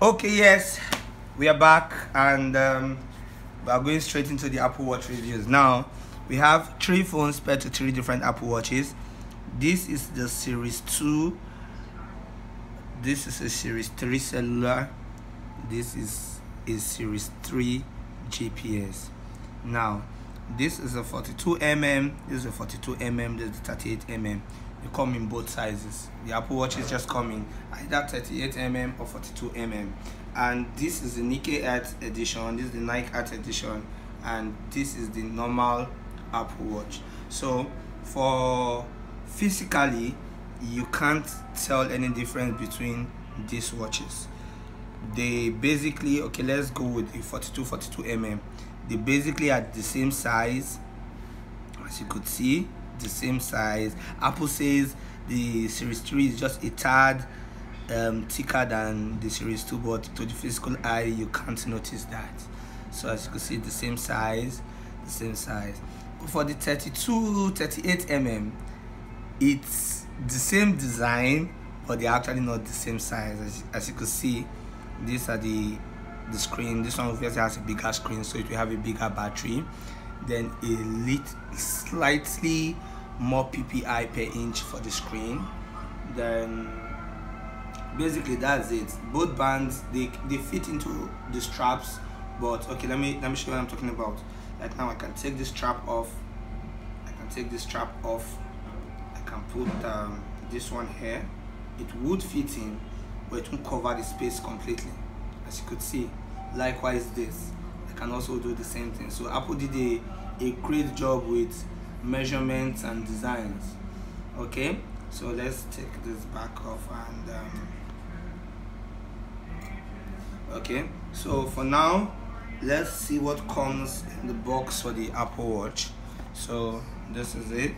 Okay, yes, we are back, and we are going straight into the Apple Watch reviews. Now, we have 3 phones paired to 3 different Apple Watches. This is the Series 2. This is a Series 3 cellular. This is a Series 3 GPS. Now, this is a 42mm. This is a 42mm. This is a 38mm. They come in both sizes. The Apple Watches just come in either 38mm or 42mm. And this is the Nike Earth edition, this is the Nike Earth edition, and this is the normal Apple Watch. So for physically, you can't tell any difference between these watches. They basically, okay, let's go with the 42mm. They basically are the same size, as you could see, the same size. Apple says the Series 3 is just a tad thicker than the Series 2, but to the physical eye you can't notice that. So as you can see, the same size. But for the 38mm, it's the same design, but they're actually not the same size. As you can see, these are the screen. This one obviously has a bigger screen, so it will have a bigger battery, then slightly more ppi per inch for the screen. Then basically that's it. Both bands, they fit into the straps, but okay, let me show you what I'm talking about. Like now I can take this strap off, I can put this one here. It would fit in, but it won't cover the space completely, as you could see. Likewise, this I can also do the same thing. So Apple did a great job with measurements and designs. Okay, so let's take this back off and okay, so for now, let's see what comes in the box for the Apple Watch. So this is it.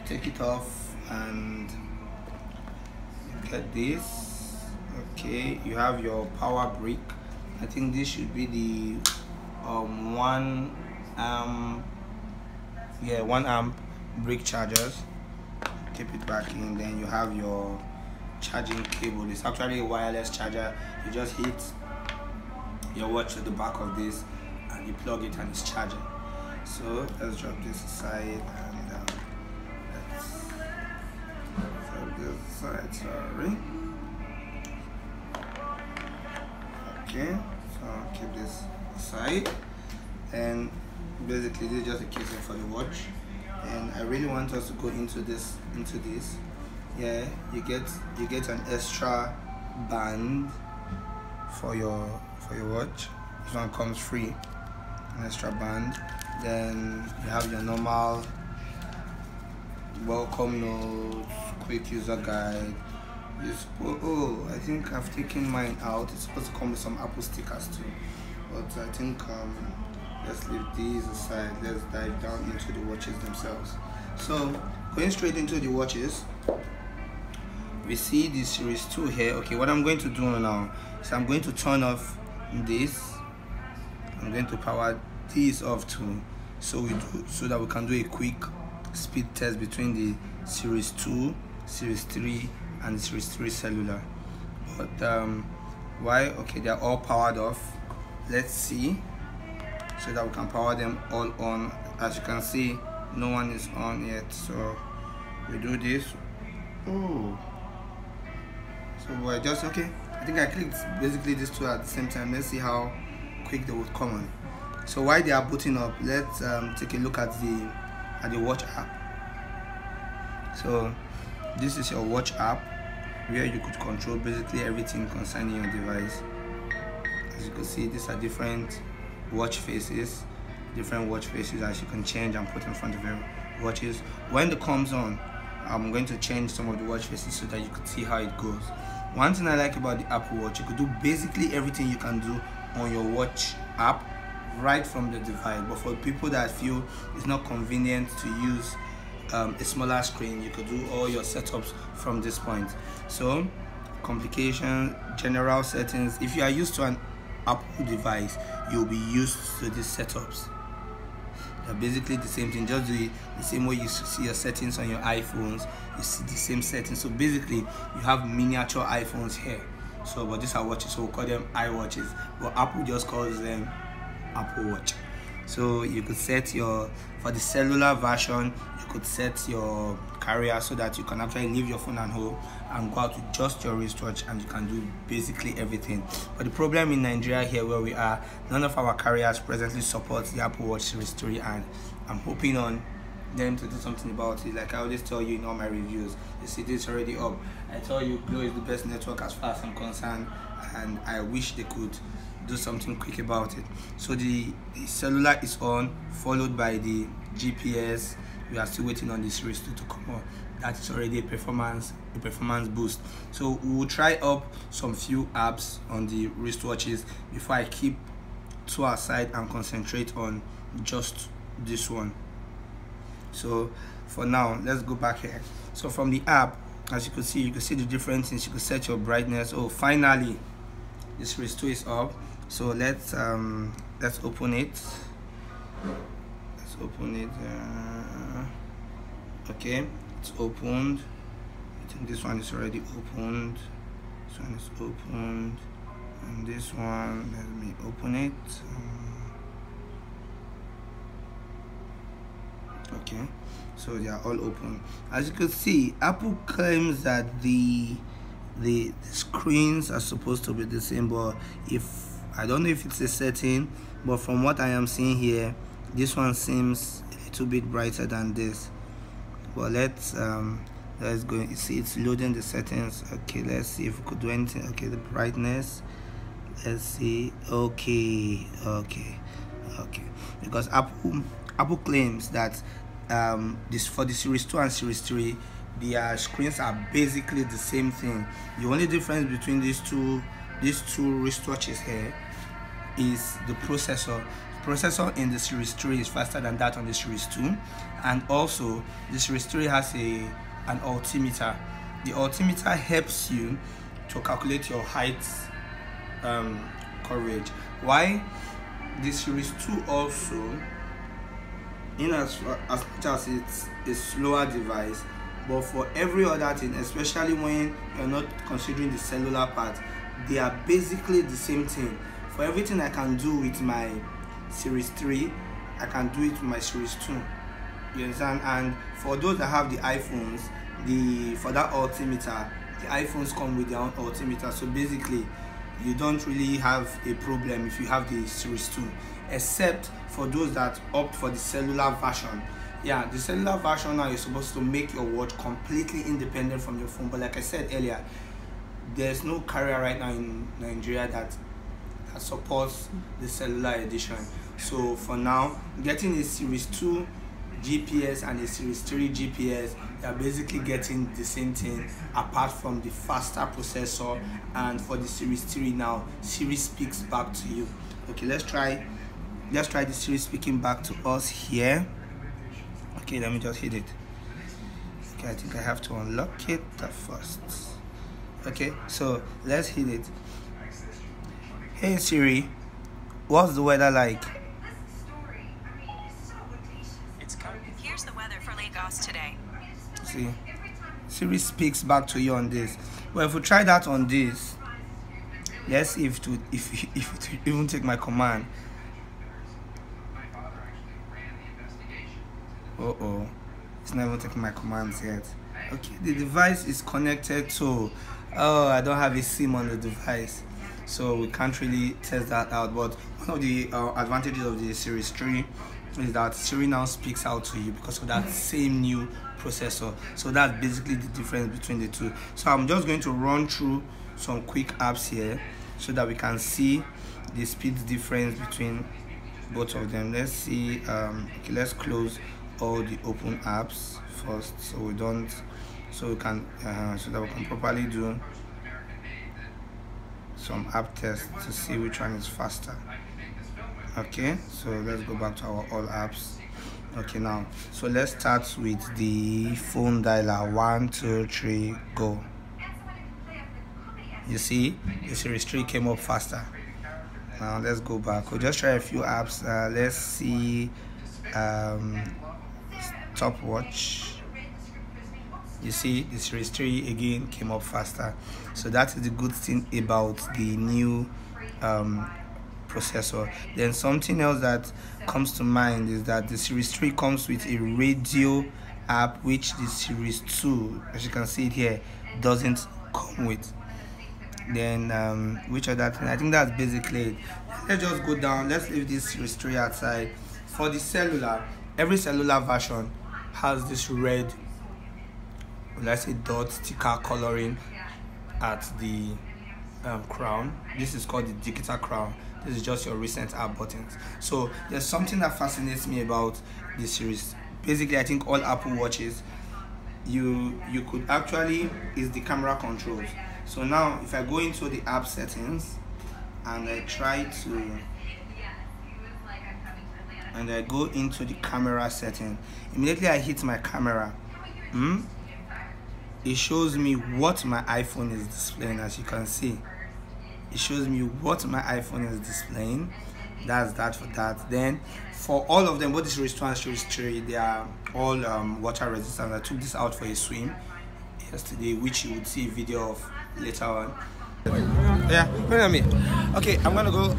Take it off and you get this. Okay, you have your power brick. I think this should be the 1 amp brick chargers. Keep it back in. Then you have your charging cable. It's actually a wireless charger. You just hit your watch to the back of this and you plug it and it's charging. So let's drop this aside and let's drop this aside. Sorry. Okay, so keep this aside, and basically this is just a casing for the watch. And I really want us to go into this. Yeah, you get an extra band for your watch. This one comes free, an extra band. Then you have your normal welcome notes, quick user guide. Oh, I think I've taken mine out. It's supposed to come with some Apple stickers too, but I think let's leave these aside. Let's dive down into the watches themselves. So going straight into the watches, we see the Series 2 here. Okay, what I'm going to do now is I'm going to turn off this. I'm going to power these off too, so that we can do a quick speed test between the Series 2, Series 3 and the Series 3 cellular. But why? Okay, they're all powered off. Let's see, so that we can power them all on. As you can see, no one is on yet, so we do this. Oh, so we're just okay. I think I clicked basically these two at the same time. Let's see how quick they would come on. So while they are booting up, let's take a look at the watch app. So this is your watch app, where you could control basically everything concerning your device. As you can see, these are different watch faces as you can change and put in front of your watches. When it comes on, I'm going to change some of the watch faces so that you can see how it goes. One thing I like about the Apple Watch, you could do basically everything you can do on your watch app right from the device. But for people that feel it's not convenient to use a smaller screen, you could do all your setups from this point. So complication, general settings, if you are used to an Apple device, you'll be used to these setups. They're basically the same thing, just the same way you see your settings on your iPhones, you see the same settings. So basically you have miniature iPhones here. So but these are watches, so we'll call them iWatches, but Apple just calls them Apple Watch. So you could set your, for the cellular version, you could set your carrier so that you can actually leave your phone at home and go out with just your wristwatch, and you can do basically everything. But the problem in Nigeria here where we are, none of our carriers presently supports the Apple Watch Series 3, and I'm hoping on them to do something about it. Like I always tell you in all my reviews, you see this already up. I tell you Glo is the best network as far as I'm concerned, and I wish they could do something quick about it. So the cellular is on, followed by the GPS. We are still waiting on the Series 2 to come on. That is already a performance boost. So we will try up some few apps on the wristwatches before I keep two aside and concentrate on just this one. So for now, let's go back here. So from the app, as you can see the different things. You can set your brightness. Oh, finally the Series 2 is up. So let's open it. Let's open it. Okay, it's opened. I think this one is already opened. This one is opened, and this one, let me open it. Okay, so they are all open. As you can see, Apple claims that the screens are supposed to be the same, but I don't know if it's a setting, but from what I am seeing here, this one seems a little bit brighter than this. But let's go. You see, it's loading the settings. Okay, let's see if we could do anything. Okay, the brightness, let's see. Okay, because Apple claims that this, for the Series 2 and Series 3, their screens are basically the same thing. The only difference between these two wristwatches here is the processor. The processor in the Series 3 is faster than that on the Series 2, and also the Series 3 has an altimeter. The altimeter helps you to calculate your height coverage. Why the Series 2 also, in as much as it's a slower device, but for every other thing, especially when you're not considering the cellular part, they are basically the same thing. For everything I can do with my Series 3, I can do it with my Series 2. You understand? And for those that have the iPhones, for that altimeter, the iPhones come with their own altimeter. So basically, you don't really have a problem if you have the Series 2, except for those that opt for the cellular version. Yeah, the cellular version now, you're supposed to make your watch completely independent from your phone. But like I said earlier, there's no carrier right now in Nigeria that supports the cellular edition. So for now, getting a Series 2 GPS and a Series 3 GPS, they are basically getting the same thing, apart from the faster processor. And for the Series 3 now, Siri speaks back to you. Okay, let's try the Siri speaking back to us here. Okay, let me just hit it. Okay, I think I have to unlock it first. Okay, so let's hit it. Hey Siri, what's the weather like? Here's the weather for Lagos today. See, Siri speaks back to you on this. Well, if we try that on this, let's see if it even take my command. It's not even taking my commands yet. Okay, the device is connected to, I don't have a SIM on the device, so we can't really test that out. But one of the advantages of the Series 3 is that Siri now speaks out to you because of that same new processor. So that's basically the difference between the two. So I'm just going to run through some quick apps here so that we can see the speed difference between both of them. Let's see. Okay, let's close all the open apps first, so we can so that we can properly do some app tests to see which one is faster. Okay, so let's go back to our all apps. Okay, now so let's start with the phone dialer. 1 2 3 go. You see the Series 3 came up faster. Now let's go back. We'll just try a few apps. Let's see stopwatch. You see the Series 3 again came up faster. So that is the good thing about the new processor. Then something else that comes to mind is that the Series 3 comes with a radio app, which the Series 2, as you can see it here, doesn't come with. Then which other thing? I think that's basically it. Let's just go down. Let's leave this Series 3 outside. For the cellular, every cellular version has this red, let's say, dot sticker coloring at the crown. This is called the digital crown. This is just your recent app buttons. So there's something that fascinates me about this series. Basically, I think all Apple Watches, you could actually, is the camera controls. So now if I go into the app settings and I try to, and I go into the camera setting, immediately I hit my camera, it shows me what my iPhone is displaying. As you can see, it shows me what my iPhone is displaying. That's that for that. Then for all of them, both the Series 2 and Series 3, they are all water resistant. I took this out for a swim yesterday, which you would see a video of later on. Yeah, look at me. Okay, I'm gonna go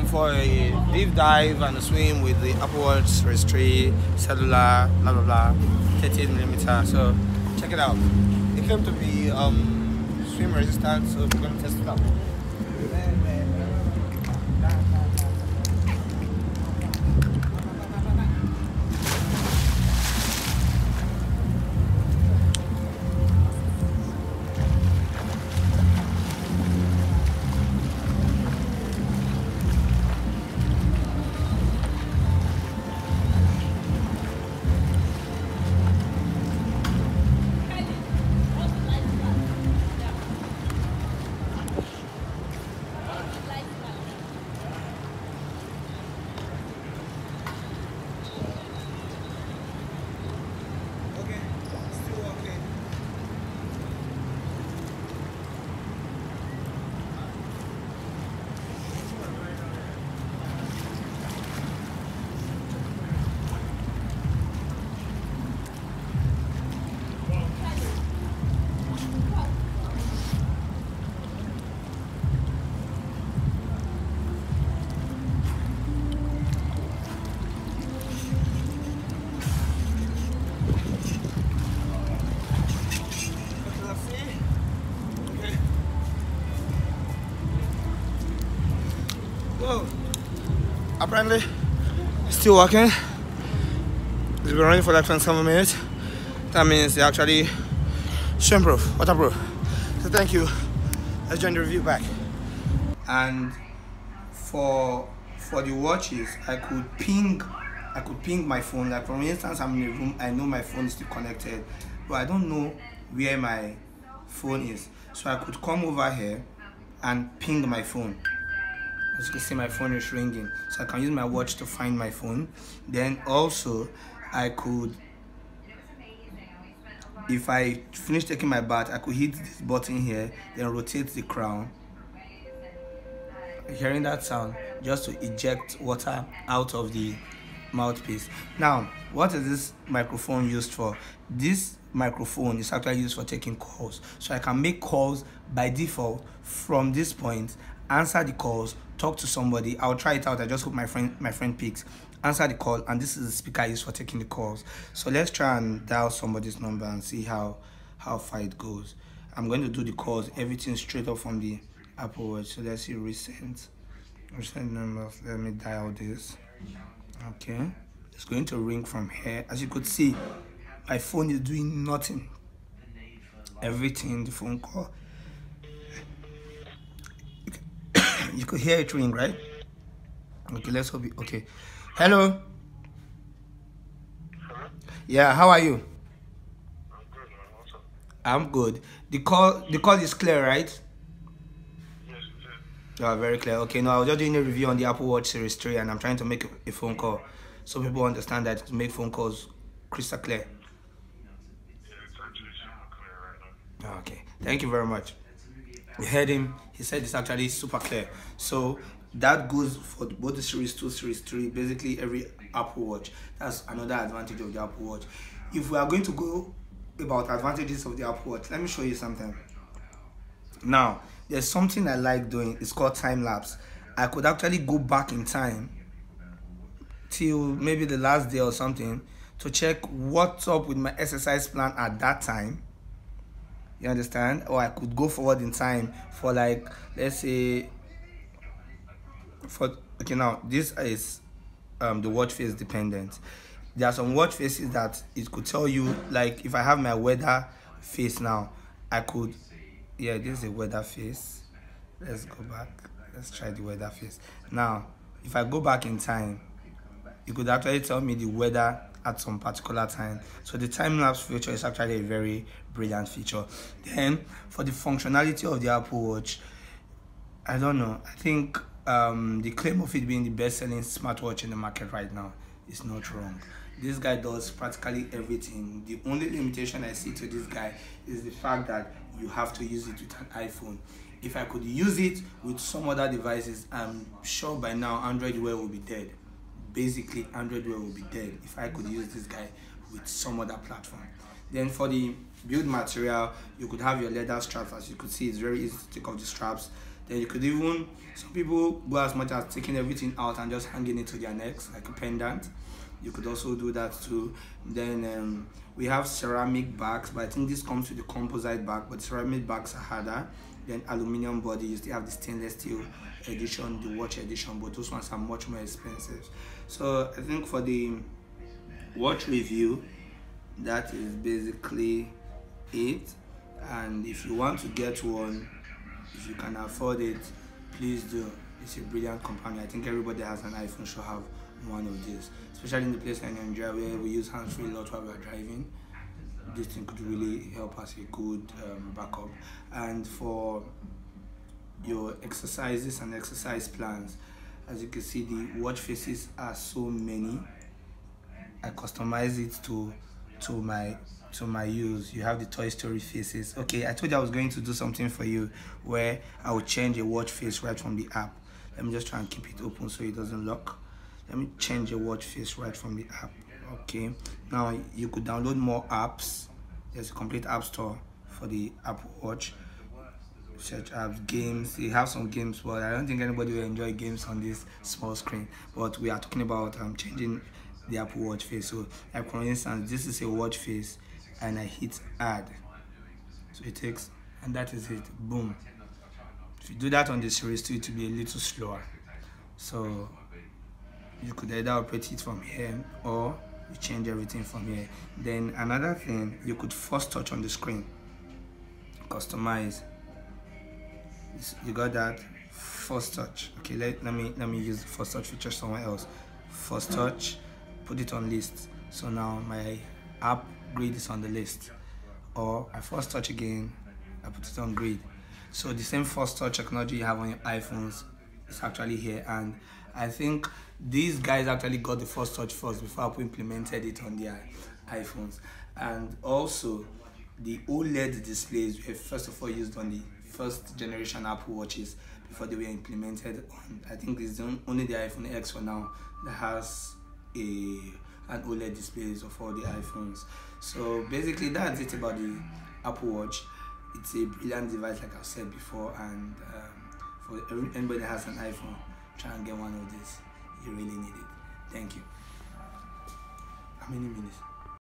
for a deep dive and a swim with the Apple Watch Series 3 cellular, blah blah blah, 38mm. So check it out. It claimed to be swim resistant, so we're gonna test it out. Apparently, it's still working. It's been running for like 27 minutes. That means it's actually swim-proof, waterproof. So thank you. Let's join the review back. And for the watches, I could ping my phone. Like, for instance, I'm in a room, I know my phone is still connected, but I don't know where my phone is. So I could come over here and ping my phone. As you can see, my phone is ringing, so I can use my watch to find my phone. Then also I could, if I finish taking my bath, I could hit this button here, then rotate the crown. Hearing that sound, just to eject water out of the mouthpiece. Now, what is this microphone used for? This microphone is actually used for taking calls, so I can make calls by default from this point, answer the calls, talk to somebody. I'll try it out. I just hope my friend picks, answer the call, and this is the speaker used for taking the calls. So let's try and dial somebody's number and see how far it goes. I'm going to do the calls, everything straight up from the Apple Watch. So let's see recent numbers. Let me dial this. Okay, it's going to ring from here. As you could see, my phone is doing nothing. Everything, the phone call. You could hear it ring, right? Okay, let's hope it. Okay, hello. Yeah, how are you? I'm good, man. What's up? I'm good. The call is clear, right? Yes, it is. Oh, very clear. Okay, now I was just doing a review on the Apple Watch Series 3, and I'm trying to make a phone call so people understand that to make phone calls crystal clear. Yeah, it's actually super clear right now. Okay, thank you very much. You heard him. He said it's actually super clear. So that goes for both the Series 2, Series 3, basically every Apple Watch. That's another advantage of the Apple Watch. If we are going to go about advantages of the Apple Watch. Let me show you something. Now, there's something I like doing. It's called time lapse. I could actually go back in time till maybe the last day or something to check what's up with my exercise plan at that time. You understand? Or I could go forward in time for, like, let's say, okay, now this is the watch face dependent. There are some watch faces that it could tell you, like, if I have my weather face now, I could, yeah, this is a weather face. Let's go back. Let's try the weather face. Now, if I go back in time, it could actually tell me the weather at some particular time. So the time-lapse feature is actually a very brilliant feature. Then, for the functionality of the Apple Watch, I don't know. I think the claim of it being the best-selling smartwatch in the market right now is not wrong. This guy does practically everything. The only limitation I see to this guy is the fact that you have to use it with an iPhone. If I could use it with some other devices, I'm sure by now Android Wear will be dead. Basically, Android Wear will be dead if I could use this guy with some other platform. Then for the build material, you could have your leather straps. As you could see, it's very easy to take off the straps. Then you could even, some people go as much as taking everything out and just hanging it to their necks like a pendant. You could also do that too. Then we have ceramic bags, but I think this comes with the composite bag, but ceramic bags are harder. Then aluminum body, you still have the stainless steel edition, the watch edition, but those ones are much more expensive. So I think for the watch review, that is basically it. And if you want to get one, if you can afford it, please do. It's a brilliant companion. I think everybody that has an iPhone should have one of these, especially in the place like Nigeria where we use hands-free a lot while we're driving. This thing could really help us a good backup. And for your exercises and exercise plans, as you can see, the watch faces are so many. I customize it to my use. You have the Toy Story faces. Okay, I told you I was going to do something for you where I will change a watch face right from the app. Let me just try and keep it open so it doesn't lock. Let me change a watch face right from the app. Okay, now you could download more apps. There's a complete app store for the Apple Watch. Search apps, games. They have some games, but I don't think anybody will enjoy games on this small screen. But we are talking about changing the Apple Watch face. So, like for instance, this is a watch face, and I hit add. So it takes, and that is it. Boom. If you do that on the Series 2, it will be a little slower. So you could either operate it from here or you change everything from here. Then another thing, you could force touch on the screen. Customize. You got that? Force touch. Okay, let me use the force touch feature somewhere else. Force touch, put it on list. So now my app grid is on the list. Or I force touch again, I put it on grid. So the same force touch technology you have on your iPhones is actually here, and I think these guys actually got the force touch first before Apple implemented it on their iPhones. And also the OLED displays were first of all used on the first generation Apple Watches before they were implemented on, I think it's only the iPhone X for now that has an OLED displays of all the iPhones. So basically that's it about the Apple Watch. It's a brilliant device, like I've said before, and for anybody that has an iPhone, try and get one of these. You really need it. Thank you. How many minutes?